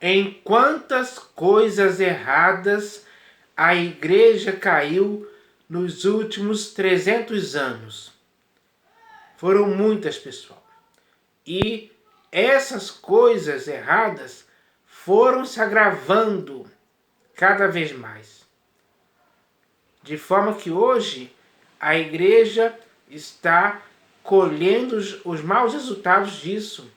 Em quantas coisas erradas a igreja caiu nos últimos 300 anos? Foram muitas, pessoal. E essas coisas erradas foram se agravando cada vez mais. De forma que hoje a igreja está colhendo os maus resultados disso.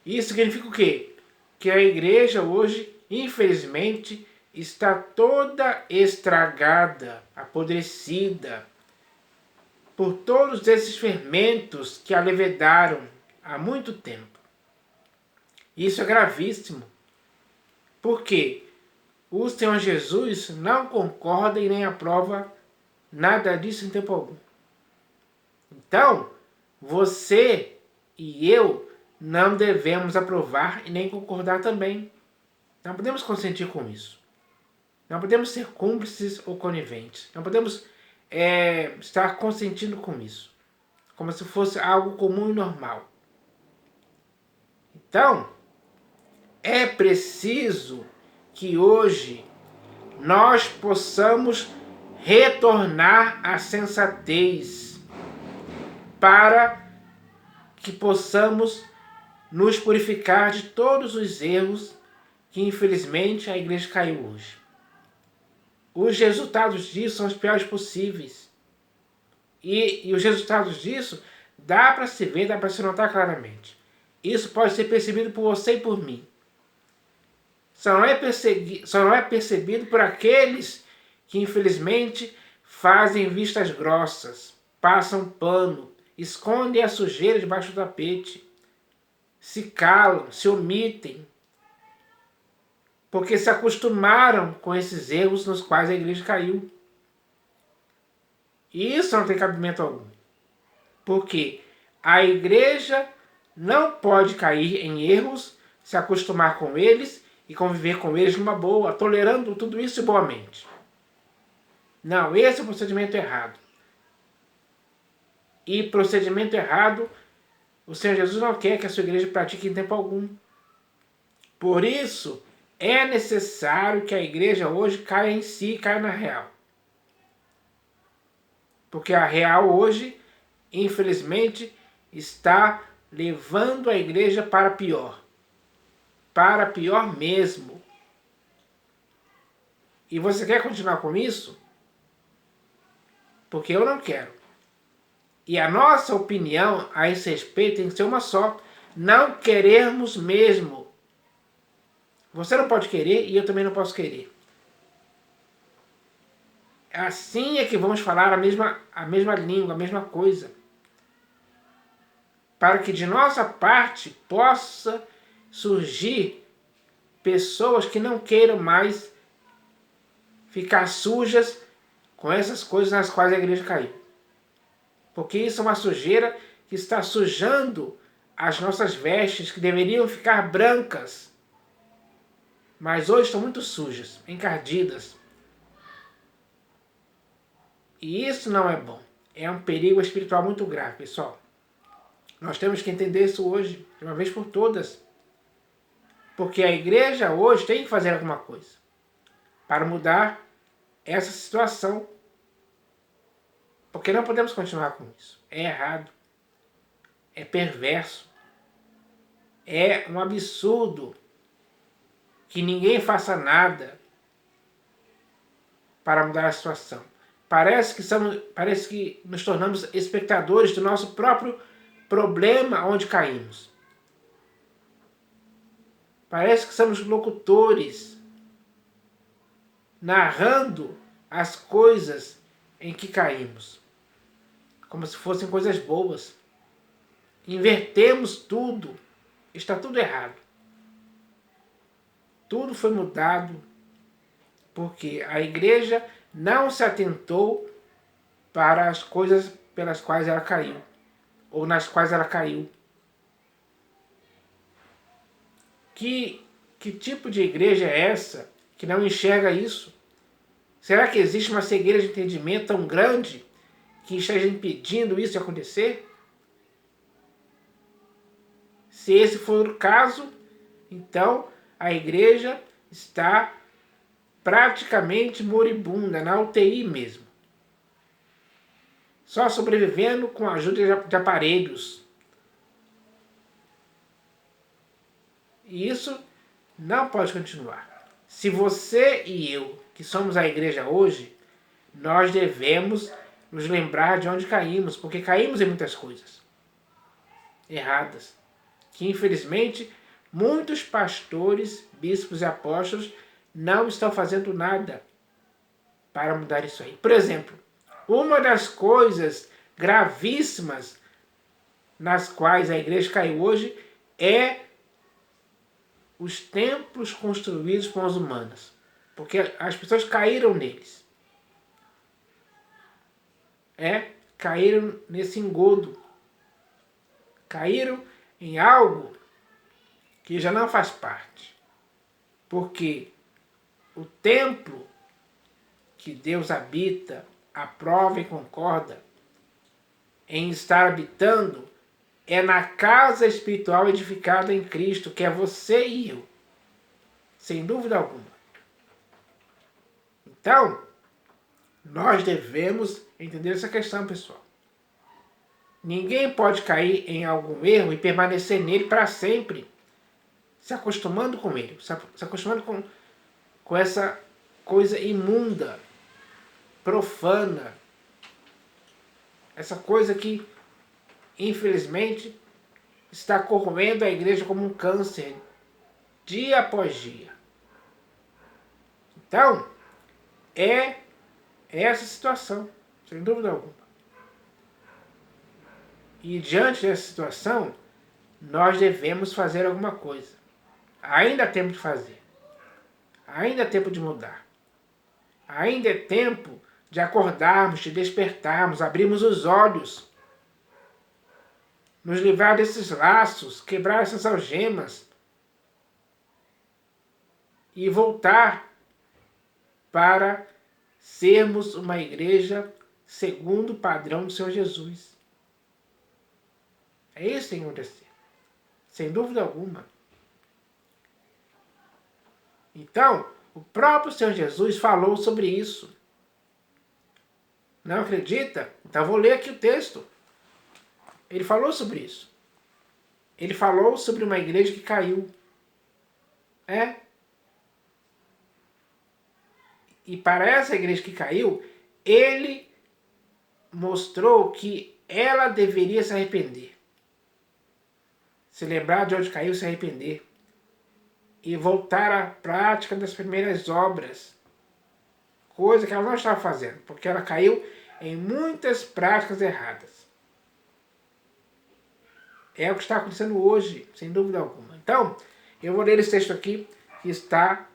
Isso significa o quê? Que a igreja hoje, infelizmente, está toda estragada, apodrecida, por todos esses fermentos que a levedaram há muito tempo. Isso é gravíssimo. Por quê? O Senhor Jesus não concorda e nem aprova nada disso em tempo algum. Então, você e eu não devemos aprovar e nem concordar também. Não podemos consentir com isso. Não podemos ser cúmplices ou coniventes. Não podemos estar consentindo com isso. Como se fosse algo comum e normal. Então, é preciso que hoje nós possamos retornar à sensatez para que possamos nos purificar de todos os erros que infelizmente a igreja caiu hoje. Os resultados disso são os piores possíveis. E os resultados disso dá para se ver, dá para se notar claramente. Isso pode ser percebido por você e por mim. Só não é percebido por aqueles que infelizmente fazem vistas grossas, passam pano, escondem a sujeira debaixo do tapete, se calam, se omitem, porque se acostumaram com esses erros nos quais a igreja caiu. E isso não tem cabimento algum. Porque a igreja não pode cair em erros, se acostumar com eles e conviver com eles numa boa, tolerando tudo isso boamente. Não, esse é o procedimento errado. E procedimento errado, o Senhor Jesus não quer que a sua igreja pratique em tempo algum. Por isso, é necessário que a igreja hoje caia em si, caia na real. Porque a real hoje, infelizmente, está levando a igreja para pior. Para pior mesmo. E você quer continuar com isso? Porque eu não quero. E a nossa opinião a esse respeito tem que ser uma só. Não queremos mesmo. Você não pode querer e eu também não posso querer. Assim é que vamos falar a mesma língua, a mesma coisa. Para que de nossa parte possa surgir pessoas que não queiram mais ficar sujas com essas coisas nas quais a igreja caiu. Porque isso é uma sujeira que está sujando as nossas vestes, que deveriam ficar brancas. Mas hoje estão muito sujas, encardidas. E isso não é bom. É um perigo espiritual muito grave, pessoal. Nós temos que entender isso hoje, de uma vez por todas. Porque a igreja hoje tem que fazer alguma coisa para mudar essa situação. Porque não podemos continuar com isso. É errado. É perverso. É um absurdo que ninguém faça nada para mudar a situação. Parece que nos tornamos espectadores do nosso próprio problema onde caímos. Parece que somos locutores, narrando as coisas em que caímos, como se fossem coisas boas. Invertemos tudo, está tudo errado. Tudo foi mudado porque a igreja não se atentou para as coisas pelas quais ela caiu, ou nas quais ela caiu. Que tipo de igreja é essa que não enxerga isso? Será que existe uma cegueira de entendimento tão grande que esteja impedindo isso de acontecer? Se esse for o caso, então a igreja está praticamente moribunda, na UTI mesmo. Só sobrevivendo com a ajuda de aparelhos. E isso não pode continuar. Se você e eu, que somos a igreja hoje, nós devemos nos lembrar de onde caímos, porque caímos em muitas coisas erradas, que infelizmente muitos pastores, bispos e apóstolos não estão fazendo nada para mudar isso aí. Por exemplo, uma das coisas gravíssimas nas quais a igreja caiu hoje é os templos construídos por mãos humanas, porque as pessoas caíram neles. Caíram nesse engodo. Caíram em algo que já não faz parte. Porque o templo que Deus habita, aprova e concorda em estar habitando é na casa espiritual edificada em Cristo, que é você e eu. Sem dúvida alguma. Então, nós devemos entender essa questão, pessoal. Ninguém pode cair em algum erro e permanecer nele para sempre, se acostumando com ele, se acostumando com essa coisa imunda, profana, essa coisa que, infelizmente, está corroendo a igreja como um câncer, dia após dia. Então, é essa situação, sem dúvida alguma. E diante dessa situação, nós devemos fazer alguma coisa. Ainda há tempo de fazer. Ainda há tempo de mudar. Ainda é tempo de acordarmos, de despertarmos, abrirmos os olhos, nos livrar desses laços, quebrar essas algemas e voltar para sermos uma igreja segundo o padrão do Senhor Jesus. É isso que tem que acontecer. Sem dúvida alguma. Então, o próprio Senhor Jesus falou sobre isso. Não acredita? Então vou ler aqui o texto. Ele falou sobre isso. Ele falou sobre uma igreja que caiu. E para essa igreja que caiu, ele mostrou que ela deveria se arrepender. Se lembrar de onde caiu, se arrepender. E voltar à prática das primeiras obras. Coisa que ela não estava fazendo, porque ela caiu em muitas práticas erradas. É o que está acontecendo hoje, sem dúvida alguma. Então, eu vou ler esse texto aqui, que está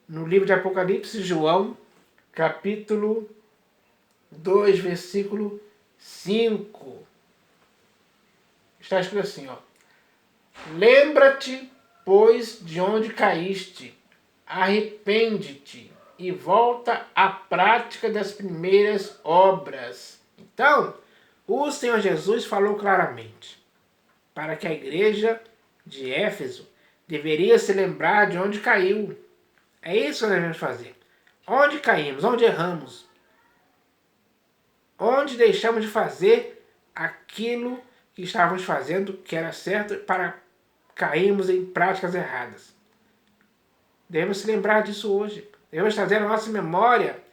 no livro de Apocalipse, João, capítulo 2, versículo 5. Está escrito assim, ó. Lembra-te, pois, de onde caíste, arrepende-te e volta à prática das primeiras obras. Então, o Senhor Jesus falou claramente para que a igreja de Éfeso deveria se lembrar de onde caiu. É isso que nós devemos fazer. Onde caímos, onde erramos, onde deixamos de fazer aquilo que estávamos fazendo, que era certo, para cairmos em práticas erradas. Devemos se lembrar disso hoje. Devemos trazer à nossa memória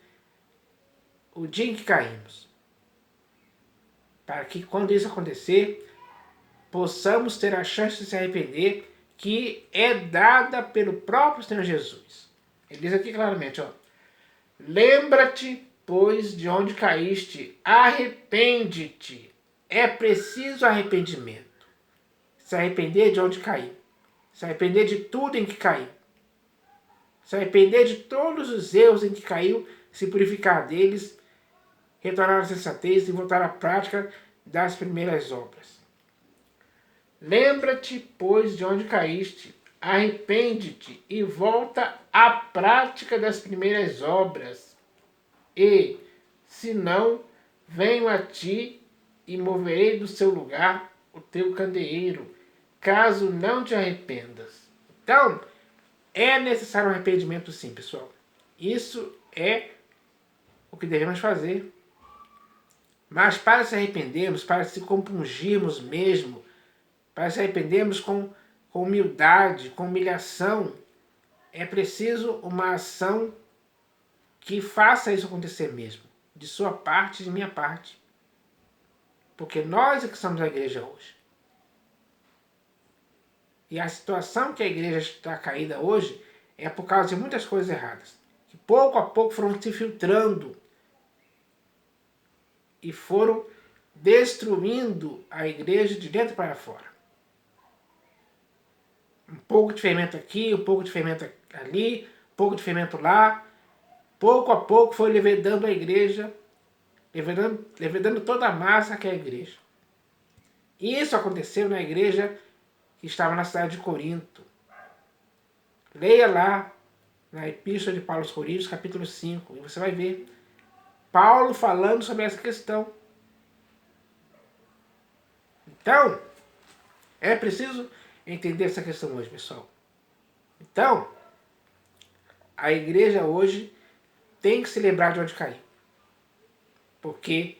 o dia em que caímos. Para que quando isso acontecer, possamos ter a chance de se arrepender, que é dada pelo próprio Senhor Jesus. Ele diz aqui claramente, ó. Lembra-te, pois, de onde caíste, arrepende-te. É preciso arrependimento. Se arrepender de onde caiu. Se arrepender de tudo em que caiu. Se arrepender de todos os erros em que caiu, se purificar deles, retornar à sensatez e voltar à prática das primeiras obras. Lembra-te, pois, de onde caíste, arrepende-te e volta à prática das primeiras obras. E, se não, venho a ti e moverei do seu lugar o teu candeeiro, caso não te arrependas. Então, É necessário um arrependimento sim, pessoal. Isso é o que devemos fazer. Mas para se arrependermos, para se compungirmos mesmo, para se arrependermos com humildade, com humilhação, é preciso uma ação que faça isso acontecer mesmo. De sua parte e de minha parte. Porque nós é que somos a igreja hoje. E a situação que a igreja está caída hoje é por causa de muitas coisas erradas. Que pouco a pouco foram se filtrando e foram destruindo a igreja de dentro para fora. Um pouco de fermento aqui, um pouco de fermento ali, um pouco de fermento lá. Pouco a pouco foi levedando a igreja, levedando toda a massa que é a igreja. Isso aconteceu na igreja que estava na cidade de Corinto. Leia lá na Epístola de Paulo aos Coríntios, capítulo 5, e você vai ver Paulo falando sobre essa questão. Então, é preciso entender essa questão hoje, pessoal. Então, a igreja hoje tem que se lembrar de onde caiu. Porque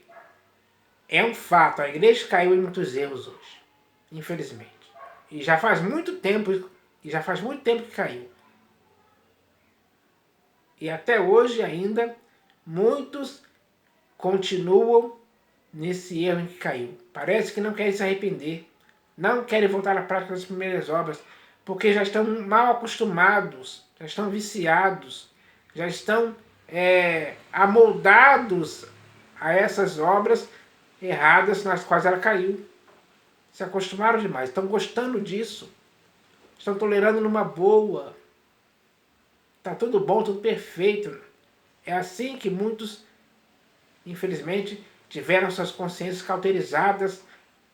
é um fato, a igreja caiu em muitos erros hoje, infelizmente. E já faz muito tempo que caiu. E até hoje ainda muitos continuam nesse erro em que caiu. Parece que não querem se arrepender, não querem voltar à prática das primeiras obras, porque já estão mal acostumados, já estão viciados, já estão amoldados a essas obras erradas nas quais ela caiu. Se acostumaram demais, estão gostando disso, estão tolerando numa boa. Está tudo bom, tudo perfeito. É assim que muitos, infelizmente, tiveram suas consciências cauterizadas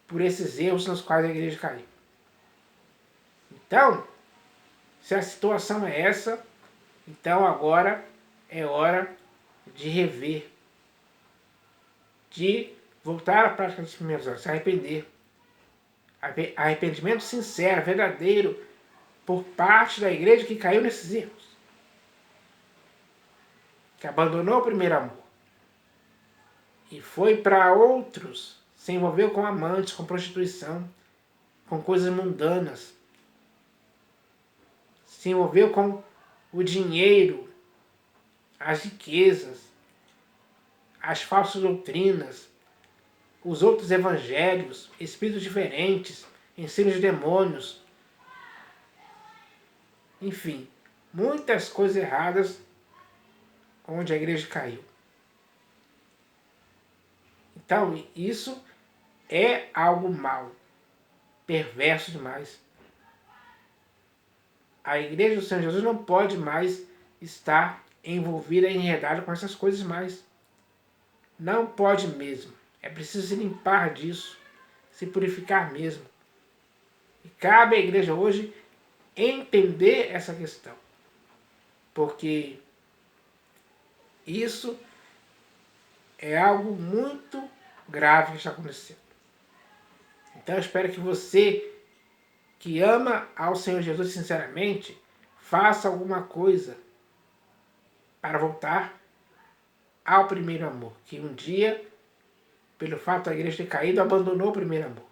por esses erros nos quais a igreja caiu. Então, se a situação é essa, então agora é hora de rever, de voltar à prática dos primeiros anos, se arrepender. Arrependimento sincero, verdadeiro, por parte da igreja que caiu nesses erros, que abandonou o primeiro amor e foi para outros, se envolveu com amantes, com prostituição, com coisas mundanas, se envolveu com o dinheiro, as riquezas, as falsas doutrinas, os outros evangelhos, espíritos diferentes, ensinos de demônios, enfim, muitas coisas erradas onde a igreja caiu. Então, isso é algo mau, perverso demais. A igreja do Senhor Jesus não pode mais estar envolvida e enredada com essas coisas mais. Não pode mesmo. É preciso se limpar disso, se purificar mesmo. E cabe à igreja hoje entender essa questão. Porque isso é algo muito grave que está acontecendo. Então eu espero que você, que ama ao Senhor Jesus sinceramente, faça alguma coisa para voltar ao primeiro amor. Que um dia, pelo fato da igreja ter caído, abandonou o primeiro amor.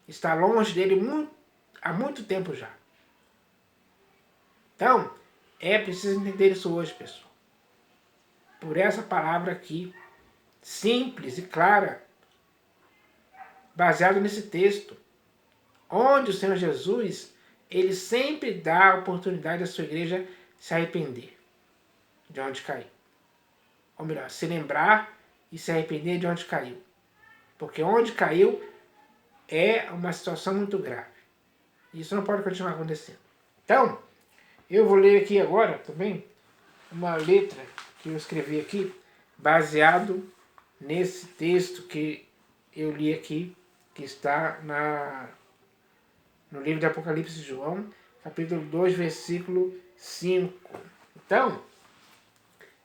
Está longe dele há muito tempo já. Então, é preciso entender isso hoje, pessoal. Por essa palavra aqui, simples e clara, baseado nesse texto, onde o Senhor Jesus, ele sempre dá a oportunidade à sua igreja se arrepender de onde caiu. Ou melhor, se lembrar e se arrepender de onde caiu. Porque onde caiu é uma situação muito grave. Isso não pode continuar acontecendo. Então, eu vou ler aqui agora também uma letra que eu escrevi aqui, baseado nesse texto que eu li aqui, que está no livro de Apocalipse de João, capítulo 2, versículo 5. Então,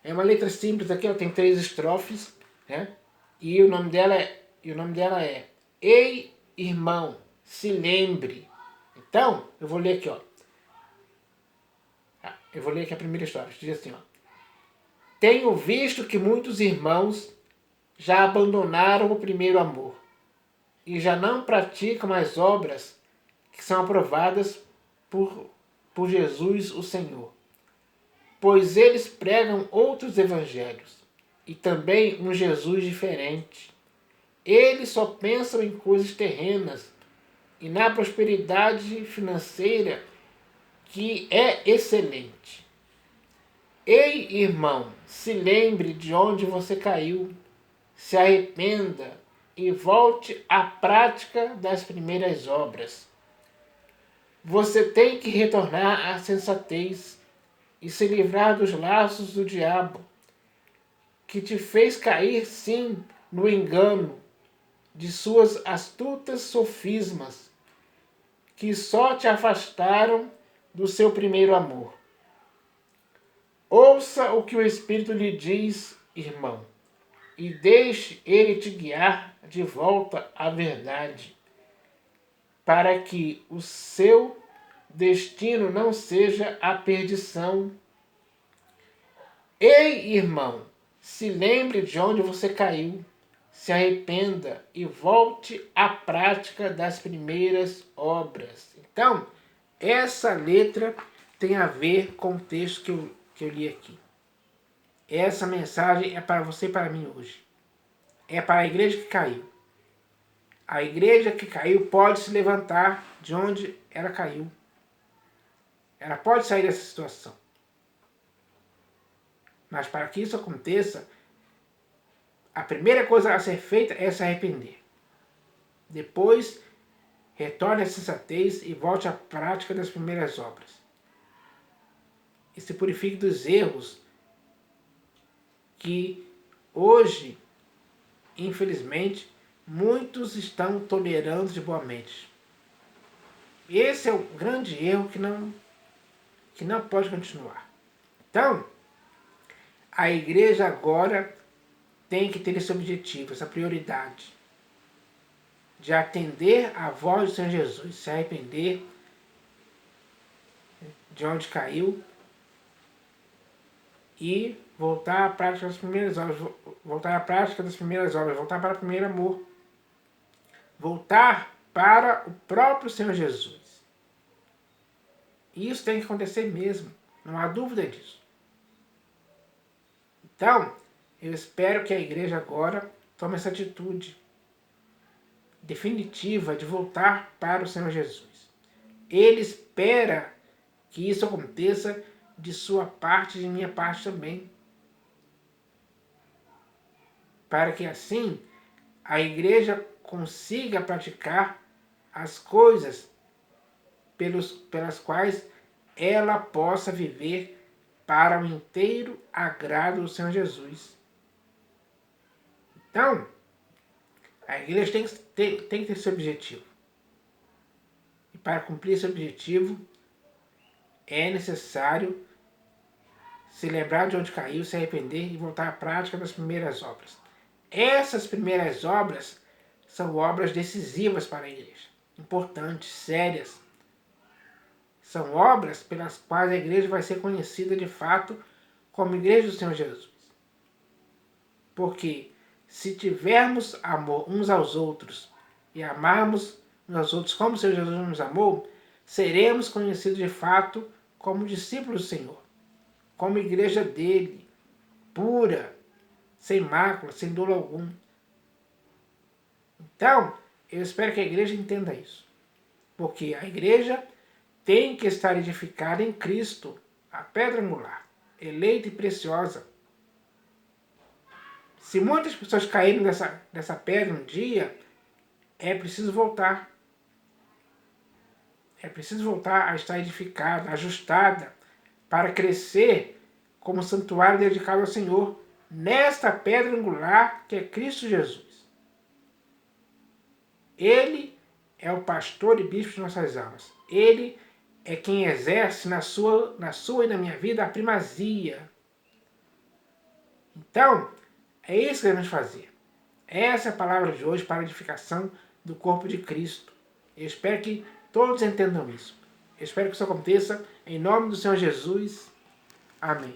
é uma letra simples aqui, ela tem 3 estrofes, né? E o nome dela é Ei, irmão, se lembre. Então, eu vou ler aqui, ó. Eu vou ler aqui a primeira história. Diz assim, ó. Tenho visto que muitos irmãos já abandonaram o primeiro amor e já não praticam as obras que são aprovadas por Jesus, o Senhor. Pois eles pregam outros evangelhos e também um Jesus diferente. Eles só pensam em coisas terrenas e na prosperidade financeira, que é excelente. Ei, irmão, se lembre de onde você caiu, se arrependa e volte à prática das primeiras obras. Você tem que retornar à sensatez e se livrar dos laços do diabo, que te fez cair, sim, no engano de suas astutas sofismas, que só te afastaram do seu primeiro amor. Ouça o que o Espírito lhe diz, irmão, e deixe ele te guiar de volta à verdade, para que o seu destino não seja a perdição. Ei, irmão, se lembre de onde você caiu, se arrependa e volte à prática das primeiras obras. Então, essa letra tem a ver com o texto que eu li aqui. Essa mensagem é para você e para mim hoje. É para a igreja que caiu. A igreja que caiu pode se levantar de onde ela caiu. Ela pode sair dessa situação. Mas para que isso aconteça, a primeira coisa a ser feita é se arrepender. Depois, retorne à sensatez e volte à prática das primeiras obras. E se purifique dos erros que hoje, infelizmente, muitos estão tolerando de boa mente. Esse é o grande erro que não pode continuar. Então, a igreja agora tem que ter esse objetivo, essa prioridade de atender à voz do Senhor Jesus, se arrepender de onde caiu e voltar à prática das primeiras obras, voltar para o primeiro amor, voltar para o próprio Senhor Jesus. E isso tem que acontecer mesmo, não há dúvida disso. Então, eu espero que a igreja agora tome essa atitude definitiva de voltar para o Senhor Jesus. Ele espera que isso aconteça de sua parte e de minha parte também. Para que assim a igreja consiga praticar as coisas pelas quais ela possa viver para o inteiro agrado do Senhor Jesus. Então, a igreja tem que ter esse objetivo. E para cumprir esse objetivo, é necessário se lembrar de onde caiu, se arrepender e voltar à prática das primeiras obras. Essas primeiras obras são obras decisivas para a igreja, importantes, sérias. São obras pelas quais a igreja vai ser conhecida de fato como igreja do Senhor Jesus. Porque se tivermos amor uns aos outros e amarmos uns aos outros como o Senhor Jesus nos amou, seremos conhecidos de fato como discípulos do Senhor, como igreja dele, pura, sem mácula, sem dolo algum. Então, eu espero que a igreja entenda isso. Porque a igreja tem que estar edificada em Cristo, a pedra angular, eleita e preciosa. Se muitas pessoas caírem dessa pedra um dia, é preciso voltar. É preciso voltar a estar edificada, ajustada, para crescer como santuário dedicado ao Senhor, nesta pedra angular que é Cristo Jesus. Ele é o pastor e bispo de nossas almas. Ele é quem exerce na sua e na minha vida a primazia. Então, é isso que devemos fazer. Essa é a palavra de hoje para a edificação do corpo de Cristo. Eu espero que todos entendam isso. Eu espero que isso aconteça em nome do Senhor Jesus. Amém.